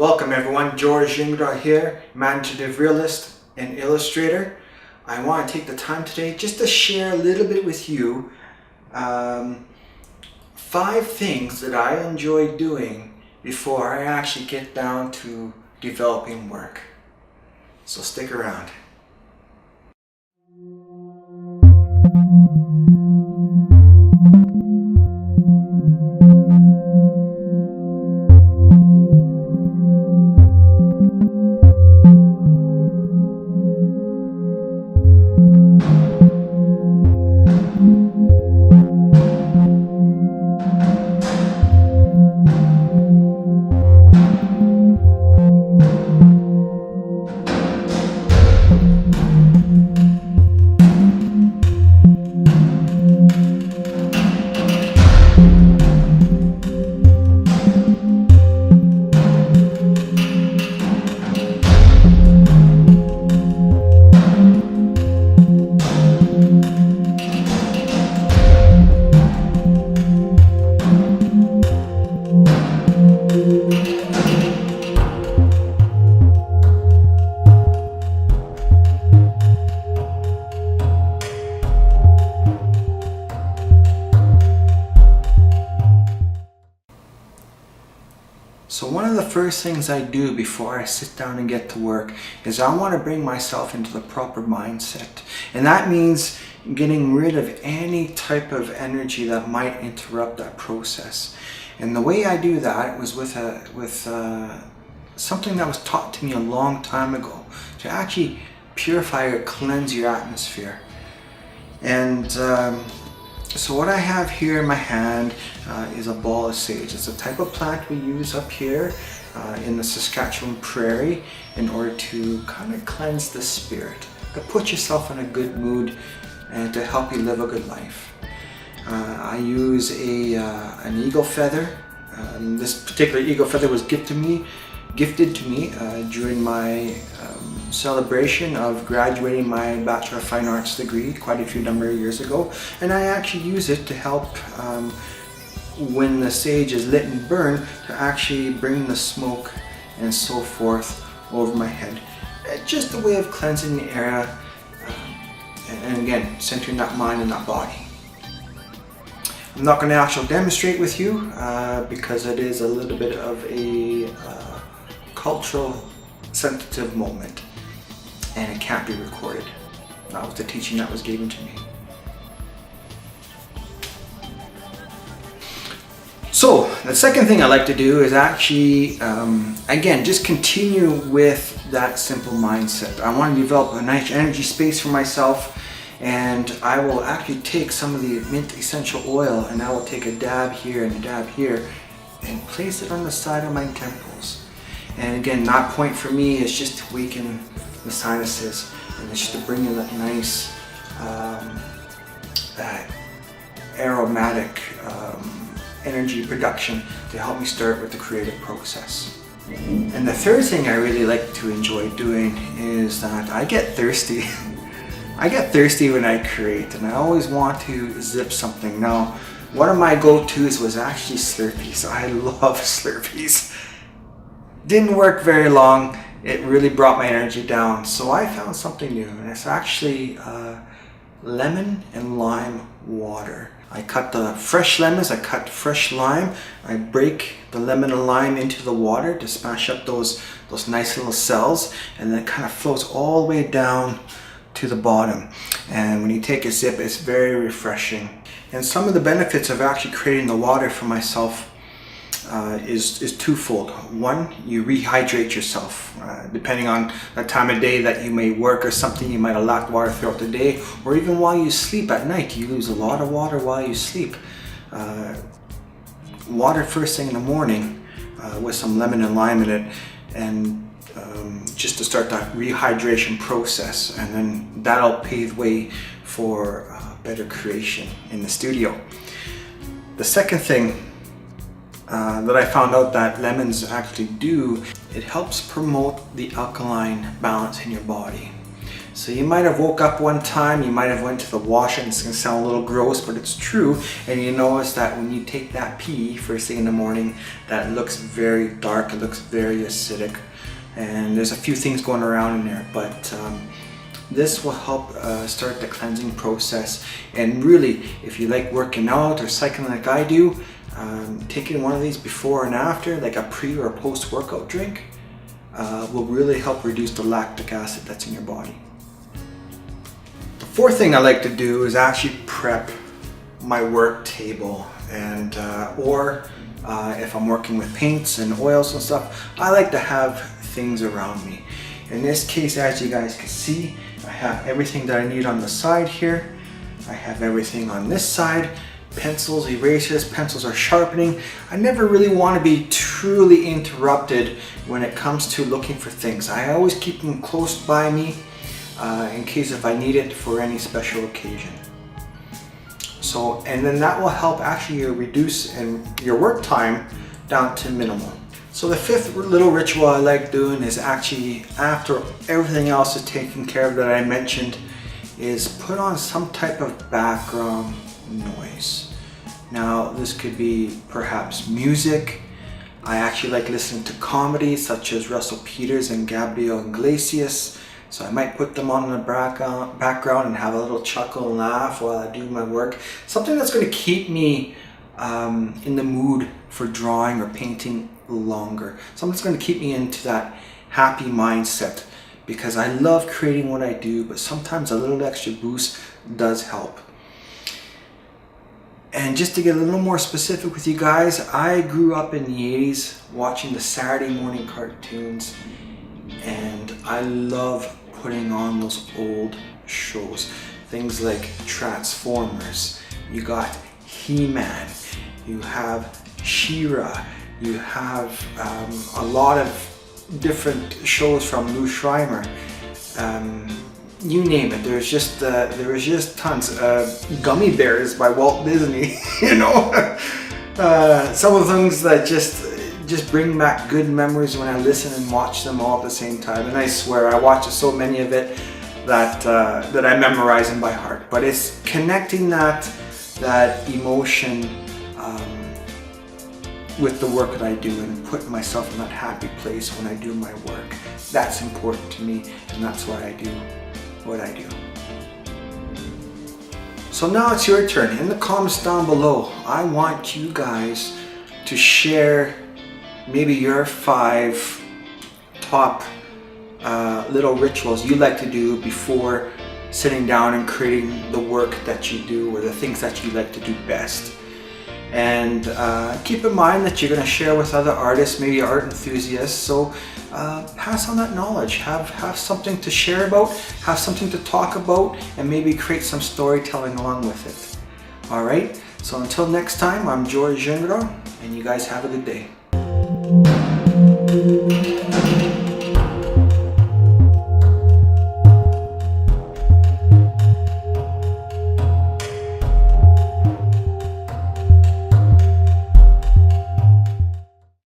Welcome everyone, George Gingras here, imaginative realist and illustrator. I want to take the time today just to share a little bit with you 5 things that I enjoy doing before I actually get down to developing work. So stick around. So one of the first things I do before I sit down and get to work is I want to bring myself into the proper mindset. And that means getting rid of any type of energy that might interrupt that process. And the way I do that was with something that was taught to me a long time ago, to actually purify or cleanse your atmosphere. And so what I have here in my hand is a ball of sage. It's a type of plant we use up here in the Saskatchewan prairie in order to kind of cleanse the spirit, to put yourself in a good mood and to help you live a good life. I use an eagle feather. This particular eagle feather was gifted to me during my celebration of graduating my Bachelor of Fine Arts degree quite a number of years ago, and I actually use it to help when the sage is lit and burned, to actually bring the smoke and so forth over my head. Just a way of cleansing the area and again centering that mind and that body. I'm not going to actually demonstrate with you because it is a little bit of a cultural sensitive moment and it can't be recorded. That was the teaching that was given to me. So the second thing I like to do is actually again just continue with that simple mindset. I want to develop a nice energy space for myself, and I will actually take some of the mint essential oil and I will take a dab here and a dab here and place it on the side of my temples. And again, that point for me is just to weaken the sinuses and it's just to bring in that nice that aromatic energy production to help me start with the creative process. And the third thing I really like to enjoy doing is that I get thirsty. I get thirsty when I create, and I always want to zip something. Now, one of my go-tos was actually Slurpees. I love Slurpees. Didn't work very long. It really brought my energy down. So I found something new, and it's actually lemon and lime water. I cut the fresh lemons, I cut fresh lime, I break the lemon and lime into the water to smash up those nice little cells, and then it kind of flows all the way down to the bottom. And when you take a sip, it's very refreshing. And some of the benefits of actually creating the water for myself is twofold. One, you rehydrate yourself. Depending on the time of day that you may work or something, you might have lacked water throughout the day, or even while you sleep at night, you lose a lot of water while you sleep. Water first thing in the morning with some lemon and lime in it, and just to start that rehydration process, and then that'll pave way for better creation in the studio. The second thing that I found out that lemons actually do, it helps promote the alkaline balance in your body. So you might have woke up one time, you might have went to the wash, and it's gonna sound a little gross, but it's true. And you notice that when you take that pee first thing in the morning, that it looks very dark, it looks very acidic. And there's a few things going around in there, but this will help start the cleansing process. And really, if you like working out or cycling like I do, taking one of these before and after, like a pre or a post workout drink, will really help reduce the lactic acid that's in your body. The fourth thing I like to do is actually prep my work table, and or if I'm working with paints and oils and stuff, I like to have things around me. In this case, as you guys can see, I have everything that I need on the side here. I have everything on this side. Pencils, erasers, pencils are sharpening. I never really want to be truly interrupted when it comes to looking for things. I always keep them close by me in case if I need it for any special occasion. So, and then that will help actually reduce your work time down to minimal. So the fifth little ritual I like doing is actually, after everything else is taken care of that I mentioned, is put on some type of background noise. Now this could be perhaps music. I actually like listening to comedies such as Russell Peters and Gabriel Iglesias. So I might put them on in the background and have a little chuckle and laugh while I do my work. Something that's going to keep me in the mood for drawing or painting longer. Something that's going to keep me into that happy mindset, because I love creating what I do, but sometimes a little extra boost does help. And just to get a little more specific with you guys, I grew up in the 80s watching the Saturday morning cartoons, and I love putting on those old shows. Things like Transformers, you got He-Man, you have She-Ra, you have a lot of different shows from Lou Schreiber. You name it. There was just tons. Gummy Bears by Walt Disney. You know, some of the things that just bring back good memories when I listen and watch them all at the same time. And I swear I watch so many of it that I memorize them by heart. But it's connecting that emotion with the work that I do and putting myself in that happy place when I do my work. That's important to me, and that's why I do what I do. So now it's your turn. In the comments down below, I want you guys to share maybe your 5 top little rituals you like to do before sitting down and creating the work that you do, or the things that you like to do best. And keep in mind that you're going to share with other artists, maybe art enthusiasts, so pass on that knowledge. Have something to share about, have something to talk about, and maybe create some storytelling along with it. Alright, so until next time, I'm George Gingras, and you guys have a good day.